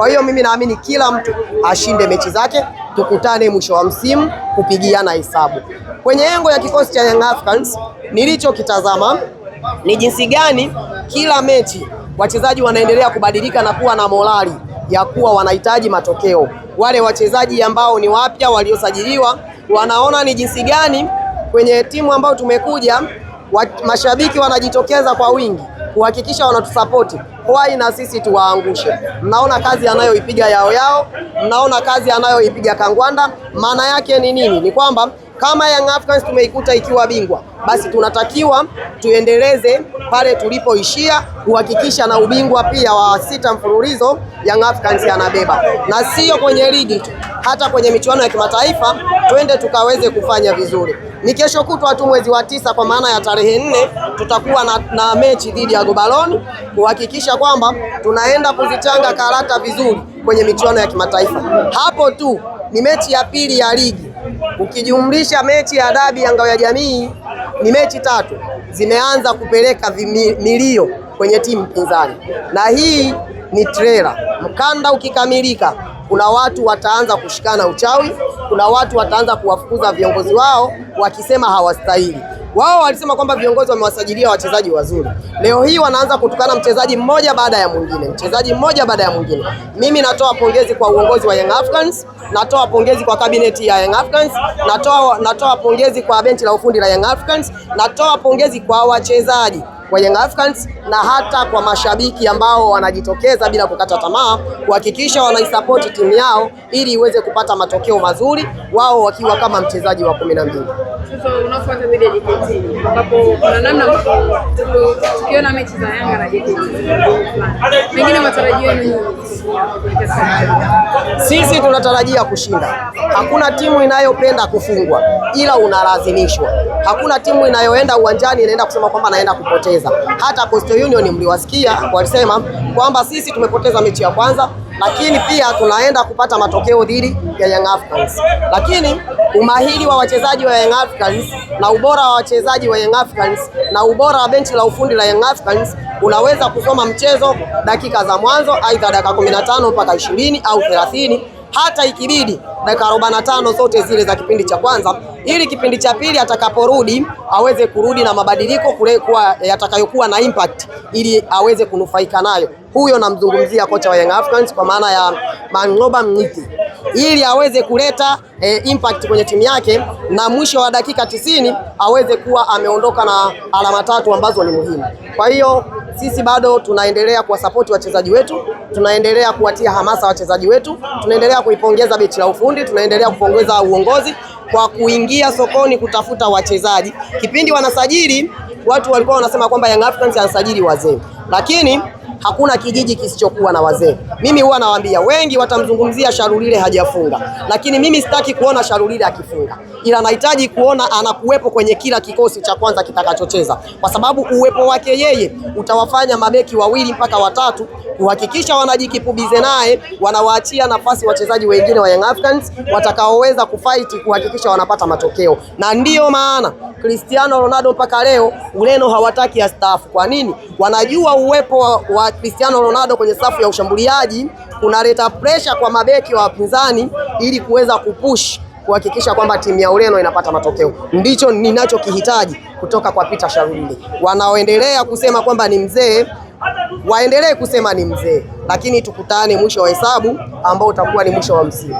Kwa hiyo mimi naamini kila mtu ashinde mechi zake, tukutane mwisho wa msimu kupigiana hesabu. Kwenye engo ya kikosi cha Young Africans nilichokitazama ni jinsi gani kila mechi wachezaji wanaendelea kubadilika na kuwa na morali ya kuwa wanahitaji matokeo. Wale wachezaji ambao ni wapya waliosajiliwa wanaona ni jinsi gani kwenye timu ambayo tumekuja mashabiki wanajitokeza kwa wingi kuhakikisha wanatusapoti. Why na sisi tuwaangushe. Mnaona kazi anayoipiga Yao, mnaona kazi anayoipiga Kangwanda. Maana yake ni nini? Ni kwamba kama Young Africans tumeikuta ikiwa bingwa, basi tunatakiwa tuendeleze pale tulipoishia, kuhakikisha na ubingwa pia wa 6 mfululizo Young Africans anabeba, na sio kwenye ligi tu, hata kwenye michuano ya kimataifa twende tukaweze kufanya vizuri. Ni kesho kutwa tu mwezi wa 9 kwa maana ya tarehe 4 tutakuwa na mechi dhidi ya Gobalon kuhakikisha kwamba tunaenda kuzichanga karata vizuri kwenye michuano ya kimataifa. Hapo tu ni mechi ya pili ya ligi. Ukijumlisha mechi ya dabi ya ngao ya jamii ni mechi 3 zimeanza kupeleka milio kwenye timu pinzani, na hii ni trailer. Mkanda ukikamilika, kuna watu wataanza kushikana uchawi, kuna watu wataanza kuwafukuza viongozi wao wakisema hawastahili. Wao walisema kwamba viongozi wamewasajilia wachezaji wazuri. Leo hii wanaanza kutukana mchezaji mmoja baada ya mwingine, Mimi natoa pongezi kwa uongozi wa Young Africans, natoa pongezi kwa kabineti ya Young Africans, natoa pongezi kwa benchi la ufundi la Young Africans, natoa pongezi kwa wachezaji wa Young Africans na hata kwa mashabiki ambao wanajitokeza bila kukata tamaa kuhakikisha wanaisupport timu yao ili iweze kupata matokeo mazuri, wao wakiwa kama mchezaji wa 12. Sasa unafuata dhidi ya JKT, ambapo kuna namna tukiona mechi za Yanga na JKT, pengine matarajio ni sisi tunatarajia kushinda. Hakuna timu inayopenda kufungwa, ila unalazimishwa. Hakuna timu inayoenda uwanjani inaenda kusema kwamba naenda kupoteza. Hata Coastal Union mliwasikia walisema kwamba sisi tumepoteza mechi ya kwanza, lakini pia tunaenda kupata matokeo dhidi ya Young Africans. Lakini umahiri wa wachezaji wa Young Africans na ubora wa wachezaji wa Young Africans na ubora wa benchi la ufundi la Young Africans unaweza kusoma mchezo dakika za mwanzo, aidha dakika 15 mpaka 20 au 30, hata ikibidi dakika 45 zote zile za kipindi cha kwanza, ili kipindi cha pili atakaporudi aweze kurudi na mabadiliko kwa yatakayokuwa na impact ili aweze kunufaika nayo. Huyo namzungumzia kocha wa Young Africans kwa maana ya Mangoba Mniti, ili aweze kuleta impact kwenye timu yake na mwisho wa dakika 90 aweze kuwa ameondoka na alama 3 ambazo ni muhimu. Kwa hiyo sisi bado tunaendelea kuwasapoti wachezaji wetu, tunaendelea kuwatia hamasa wachezaji wetu, tunaendelea kuipongeza benchi la ufundi, tunaendelea kupongeza uongozi kwa kuingia sokoni kutafuta wachezaji. Kipindi wanasajili, watu walikuwa wanasema kwamba Young Africans anasajili wazee, lakini hakuna kijiji kisichokuwa na wazee. Mimi huwa nawaambia, wengi watamzungumzia Sharulile hajafunga, lakini mimi sitaki kuona Sharulile akifunga, ila nahitaji kuona anakuwepo kwenye kila kikosi cha kwanza kitakachocheza, kwa sababu uwepo wake yeye utawafanya mabeki 2 mpaka 3 kuhakikisha wanajikipubize naye, wanawaachia nafasi wachezaji wengine wa Young Africans watakaoweza kufight kuhakikisha wanapata matokeo. Na ndiyo maana Cristiano Ronaldo mpaka leo Ureno hawataki astaafu. Kwa nini? Wanajua uwepo wa Cristiano Ronaldo kwenye safu ya ushambuliaji unaleta pressure kwa mabeki wa wapinzani ili kuweza kupush kuhakikisha kwamba timu ya Ureno inapata matokeo. Ndicho ninachokihitaji kutoka kwa Peter Sharulile. Wanaoendelea kusema kwamba ni mzee, waendelee kusema ni mzee, lakini tukutane mwisho wa hesabu ambao utakuwa ni mwisho wa msimu.